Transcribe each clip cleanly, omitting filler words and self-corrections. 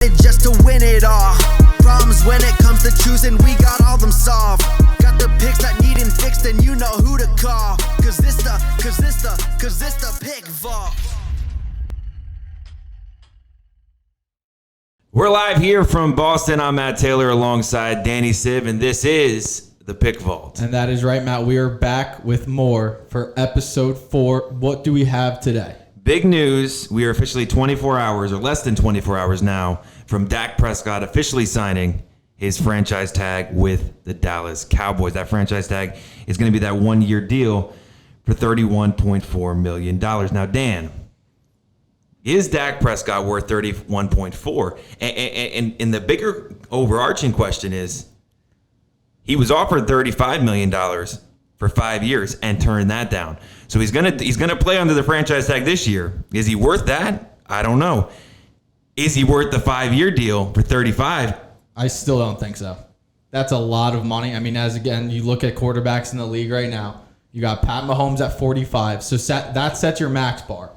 it just to win it all. Problems when it comes to choosing, we got all them solved. Got the picks that needin' fixed, and you know who to call. Cause this the pick vault. We're live here from Boston. I'm Matt Taylor alongside Danny Siv, and this is the Pick Vault. And that is right, Matt. We are back with more for episode 4. What do we have today? Big news. We are officially 24 hours, or less than 24 hours now, from Dak Prescott officially signing his franchise tag with the Dallas Cowboys. That franchise tag is going to be that 1-year deal for $31.4 million. Now, Dan, is Dak Prescott worth $31.4? And the bigger overarching question is, he was offered $35 million for 5 years and turned that down. So he's gonna play under the franchise tag this year. Is he worth that? I don't know. Is he worth the 5-year deal for $35? I still don't think so. That's a lot of money. I mean, as again, you look at quarterbacks in the league right now, you got Pat Mahomes at 45. So that sets your max bar.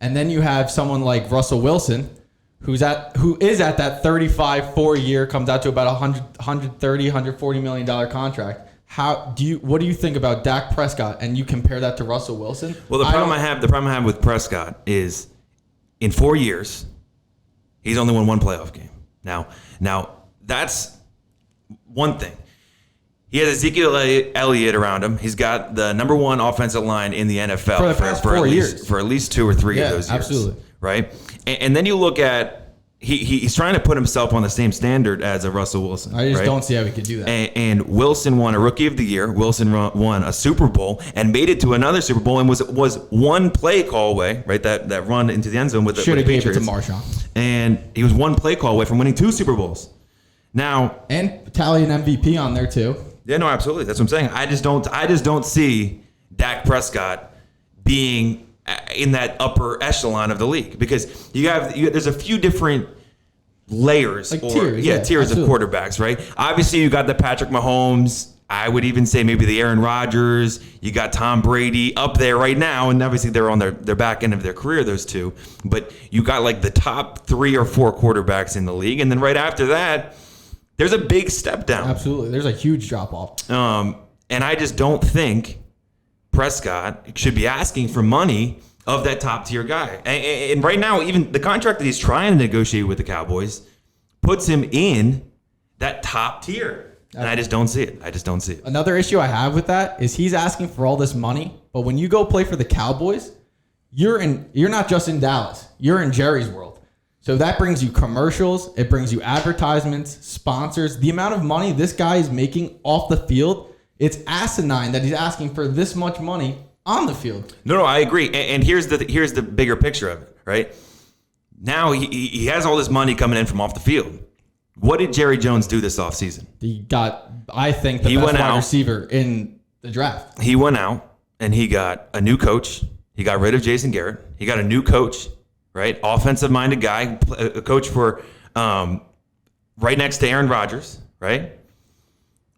And then you have someone like Russell Wilson, who is at that 35 4-year, comes out to about $140 million contract. What do you think about Dak Prescott, and you compare that to Russell Wilson? Well, the problem I have with Prescott is, in 4 years, he's only won one playoff game. Now that's one thing. He has Ezekiel Elliott around him. He's got the number 1 offensive line in the NFL for the past 4 years. For at least 2 or 3 of those years. Absolutely. Right? And then you look at, he's trying to put himself on the same standard as a Russell Wilson. I just don't see how he could do that. And Wilson won a Rookie of the Year. Wilson won a Super Bowl and made it to another Super Bowl and was one play call away, right? That run into the end zone with the Patriots. Should have gave it to Marshawn. And he was one play call away from winning 2 Super Bowls. Now, and tally an MVP on there too. Yeah, no, absolutely. That's what I'm saying. I just don't see Dak Prescott being in that upper echelon of the league, because there's a few different layers, like tiers of quarterbacks, right? Obviously, you got the Patrick Mahomes. I would even say maybe the Aaron Rodgers. You got Tom Brady up there right now, and obviously they're on their back end of their career, those two. But you got like the top 3 or 4 quarterbacks in the league, and then right after that, there's a big step down. Absolutely. There's a huge drop off. And I just don't think Prescott should be asking for money of that top tier guy. And right now, even the contract that he's trying to negotiate with the Cowboys puts him in that top tier. And I just don't see it. Another issue I have with that is he's asking for all this money, but when you go play for the Cowboys, you're not just in Dallas. You're in Jerry's world. So that brings you commercials, it brings you advertisements, sponsors. The amount of money this guy is making off the field, it's asinine that he's asking for this much money on the field. No, I agree. And here's the bigger picture of it, right? Now he has all this money coming in from off the field. What did Jerry Jones do this offseason? He got, I think, the best wide receiver in the draft. He went out and he got a new coach. He got rid of Jason Garrett. He got a new coach. Right, offensive-minded guy, a coach for right next to Aaron Rodgers, right?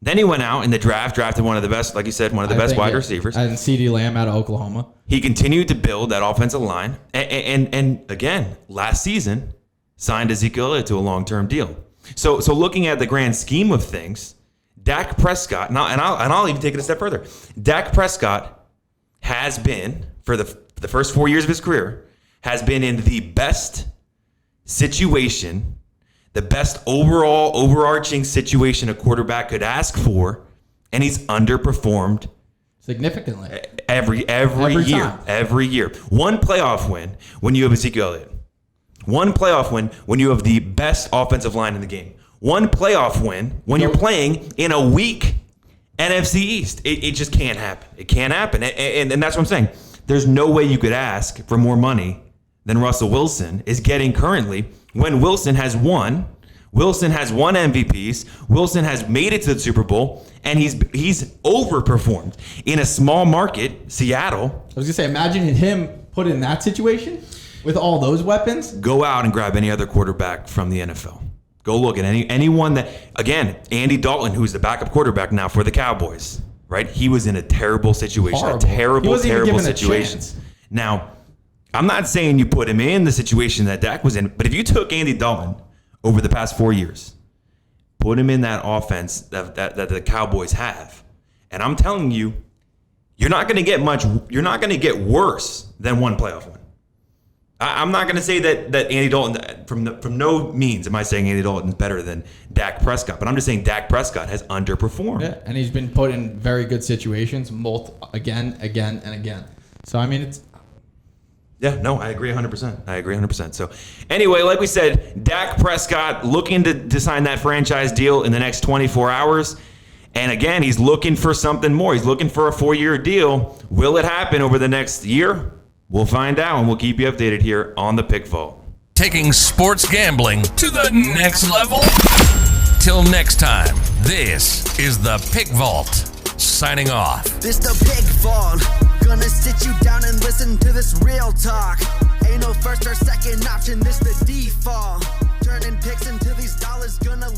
Then he went out in the draft, drafted one of the best, like you said, one of the best wide receivers. And CeeDee Lamb out of Oklahoma. He continued to build that offensive line, and again, last season, signed Ezekiel Elliott to a long-term deal. So looking at the grand scheme of things, Dak Prescott, and I'll even take it a step further. Dak Prescott has been, for the first 4 years of his career, has been in the best situation, the best overall overarching situation a quarterback could ask for, and he's underperformed significantly every year. One playoff win when you have Ezekiel Elliott. One playoff win when you have the best offensive line in the game. One playoff win when you're playing in a weak NFC East. It just can't happen. It can't happen, and that's what I'm saying. There's no way you could ask for more money than Russell Wilson is getting currently, when Wilson has won MVPs, Wilson has made it to the Super Bowl, and he's overperformed in a small market, Seattle. I was gonna say, imagine him put in that situation with all those weapons. Go out and grab any other quarterback from the NFL. Go look at anyone that, again, Andy Dalton, who's the backup quarterback now for the Cowboys, right? He was in a terrible situation, Horrible. terrible situation. Now, I'm not saying you put him in the situation that Dak was in, but if you took Andy Dalton over the past 4 years. Put him in that offense that the Cowboys have. And I'm telling you, you're not going to get worse than one playoff win. I'm not going to say that Andy Dalton, from no means am I saying Andy Dalton's better than Dak Prescott, but I'm just saying Dak Prescott has underperformed. Yeah, and he's been put in very good situations again. So, I mean, it's... Yeah, no, I agree 100%. So, anyway, like we said, Dak Prescott looking to sign that franchise deal in the next 24 hours. And again, he's looking for something more. He's looking for a 4-year deal. Will it happen over the next year? We'll find out, and we'll keep you updated here on the Pick Vault. Taking sports gambling to the next level. Till next time, this is the Pick Vault. Signing off. This the Pick Vault. Gonna sit you down and listen to this real talk. Ain't no first or second option, this the default. Turning picks into these dollars, gonna